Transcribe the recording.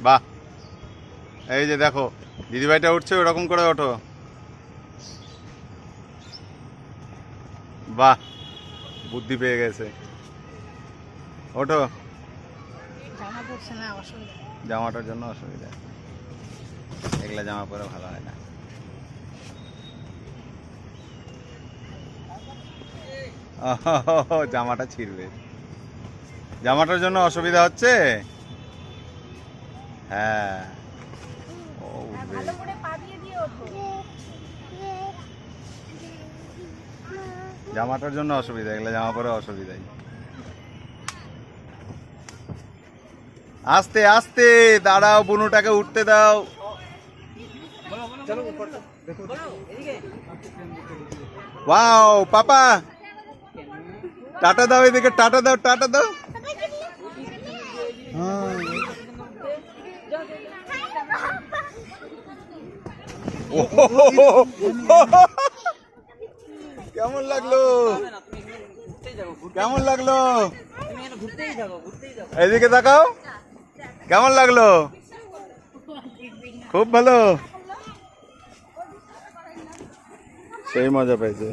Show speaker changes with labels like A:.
A: বাহ, এই যে দেখো দিদিভাইটা উঠছে, ওরকম করে ওঠো। বাহ, বুদ্ধি পেয়ে গেছে। ওঠো। জামাটার জন্য অসুবিধা, এগুলা জামা পরে ভালো হয় না। জামাটা ছিঁড়বে, জামাটার জন্য অসুবিধা হচ্ছে। হ্যাঁ, ও উঠবে। জামাটার জন্য অসুবিধা, এগুলো জামা পরে অসুবিধাই। আস্তে আস্তে দাঁড়াও, বুনুটাকে উঠতে দাও। ওয়াও পাপা, টাটা দাও, এদিকে টাটা দাও, টাটা দাও। কেমন লাগলো, কেমন লাগলো? এদিকে তাকাও, কেমন লাগলো? খুব ভালো, সেই মজা পাইছে।